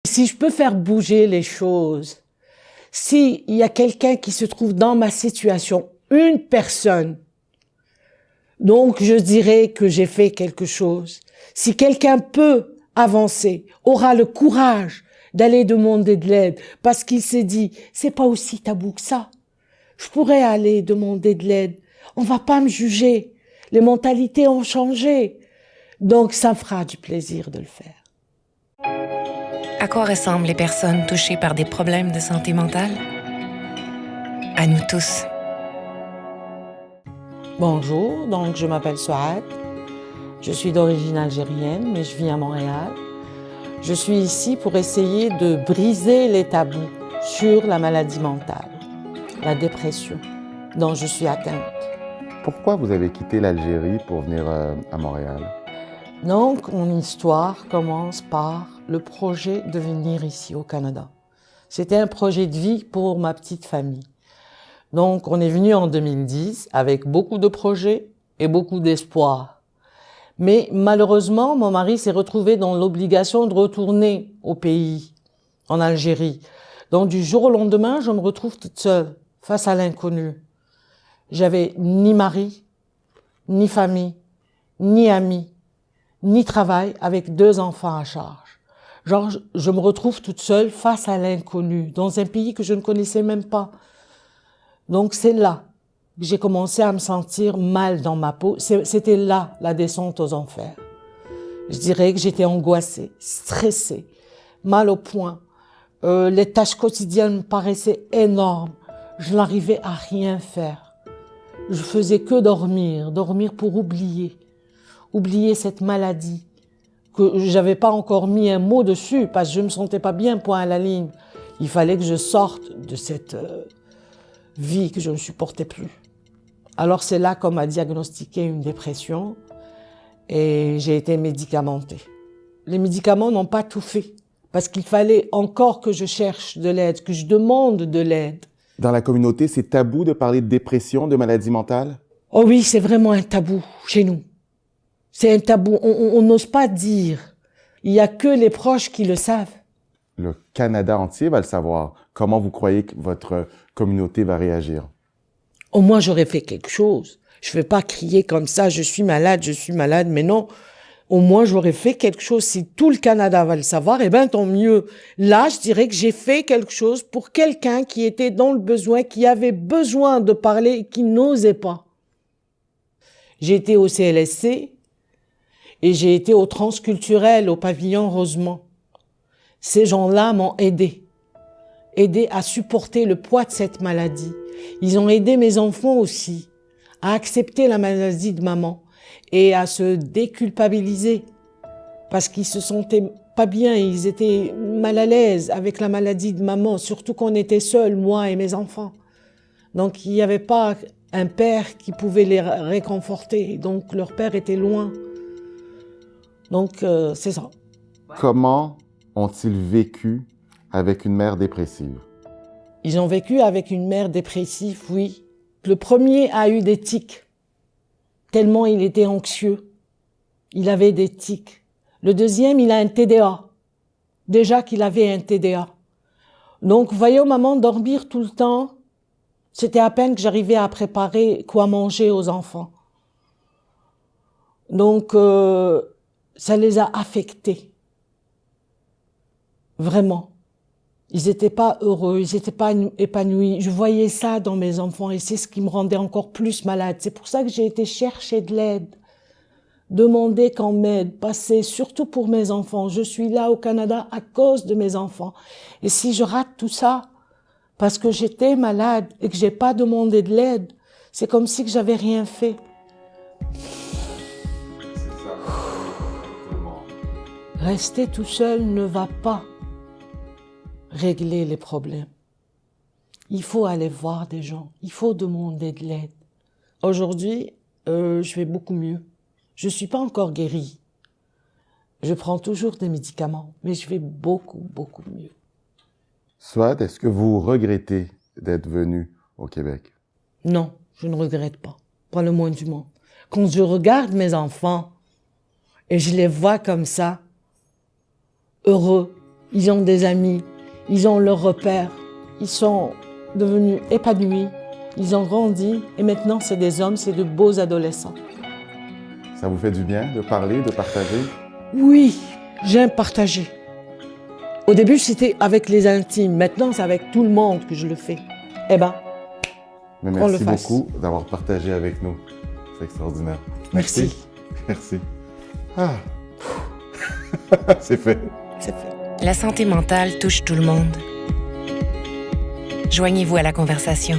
Si je peux faire bouger les choses, s'il y a quelqu'un qui se trouve dans ma situation, une personne, donc je dirais que j'ai fait quelque chose. Si quelqu'un peut avancer, aura le courage d'aller demander de l'aide, parce qu'il s'est dit, c'est pas aussi tabou que ça. Je pourrais aller demander de l'aide. On va pas me juger. Les mentalités ont changé. Donc ça me fera du plaisir de le faire. À quoi ressemblent les personnes touchées par des problèmes de santé mentale? À nous tous. Bonjour, donc je m'appelle Souad. Je suis d'origine algérienne, mais je vis à Montréal. Je suis ici pour essayer de briser les tabous sur la maladie mentale, la dépression dont je suis atteinte. Pourquoi vous avez quitté l'Algérie pour venir à Montréal? Donc, mon histoire commence par le projet de venir ici au Canada. C'était un projet de vie pour ma petite famille. Donc, on est venu en 2010 avec beaucoup de projets et beaucoup d'espoir. Mais malheureusement, mon mari s'est retrouvé dans l'obligation de retourner au pays, en Algérie. Donc, du jour au lendemain, je me retrouve toute seule, face à l'inconnu. J'avais ni mari, ni famille, ni amis, ni travail, avec 2 enfants à charge. Genre, je me retrouve toute seule face à l'inconnu, dans un pays que je ne connaissais même pas. Donc c'est là que j'ai commencé à me sentir mal dans ma peau. C'était là, la descente aux enfers. Je dirais que j'étais angoissée, stressée, mal au poing. Les tâches quotidiennes me paraissaient énormes. Je n'arrivais à rien faire. Je faisais que dormir pour oublier cette maladie que j'avais pas encore mis un mot dessus parce que je me sentais pas bien, point à la ligne. Il fallait que je sorte de cette vie que je ne supportais plus. Alors c'est là qu'on m'a diagnostiqué une dépression et j'ai été médicamentée. Les médicaments n'ont pas tout fait parce qu'il fallait encore que je cherche de l'aide, que je demande de l'aide. Dans la communauté, c'est tabou de parler de dépression, de maladie mentale? Oh oui, c'est vraiment un tabou chez nous. C'est un tabou, on n'ose pas dire. Il n'y a que les proches qui le savent. Le Canada entier va le savoir. Comment vous croyez que votre communauté va réagir? Au moins, j'aurais fait quelque chose. Je ne vais pas crier comme ça, je suis malade, mais non. Au moins, j'aurais fait quelque chose. Si tout le Canada va le savoir, eh ben, tant mieux. Là, je dirais que j'ai fait quelque chose pour quelqu'un qui était dans le besoin, qui avait besoin de parler et qui n'osait pas. J'ai été au CLSC et j'ai été au Transculturel, au pavillon Rosemont. Ces gens-là m'ont aidé à supporter le poids de cette maladie. Ils ont aidé mes enfants aussi à accepter la maladie de maman et à se déculpabiliser parce qu'ils se sentaient pas bien, ils étaient mal à l'aise avec la maladie de maman, surtout qu'on était seuls, moi et mes enfants. Donc il n'y avait pas un père qui pouvait les réconforter, donc leur père était loin. Donc c'est ça. Comment ont-ils vécu avec une mère dépressive? Ils ont vécu avec une mère dépressive, oui. Le premier a eu des tics, tellement il était anxieux. Il avait des tics. Le deuxième, il a un TDA. Déjà qu'il avait un TDA. Donc, voyez, maman, dormir tout le temps, c'était à peine que j'arrivais à préparer quoi manger aux enfants. Donc, ça les a affectés. Vraiment. Ils n'étaient pas heureux, ils n'étaient pas épanouis. Je voyais ça dans mes enfants et c'est ce qui me rendait encore plus malade. C'est pour ça que j'ai été chercher de l'aide, demander qu'on m'aide, passer, surtout pour mes enfants. Je suis là au Canada à cause de mes enfants. Et si je rate tout ça, parce que j'étais malade et que j'ai pas demandé de l'aide, c'est comme si que j'avais rien fait. Rester tout seul ne va pas régler les problèmes. Il faut aller voir des gens, il faut demander de l'aide. Aujourd'hui, je vais beaucoup mieux. Je suis pas encore guérie. Je prends toujours des médicaments, mais je vais beaucoup mieux. Soit, est-ce que vous regrettez d'être venu au Québec? Non, je ne regrette pas le moins du monde. Quand je regarde mes enfants et je les vois comme ça, heureux, ils ont des amis, ils ont leurs repères, ils sont devenus épanouis, ils ont grandi et maintenant c'est des hommes, c'est de beaux adolescents. Ça vous fait du bien de parler, de partager? Oui, j'aime partager. Au début, c'était avec les intimes. Maintenant, c'est avec tout le monde que je le fais. Eh ben, Mais qu'on le merci fasse. beaucoup d'avoir partagé avec nous. C'est extraordinaire. Merci. Merci. Ah. C'est fait. C'est fait. La santé mentale touche tout le monde. Joignez-vous à la conversation.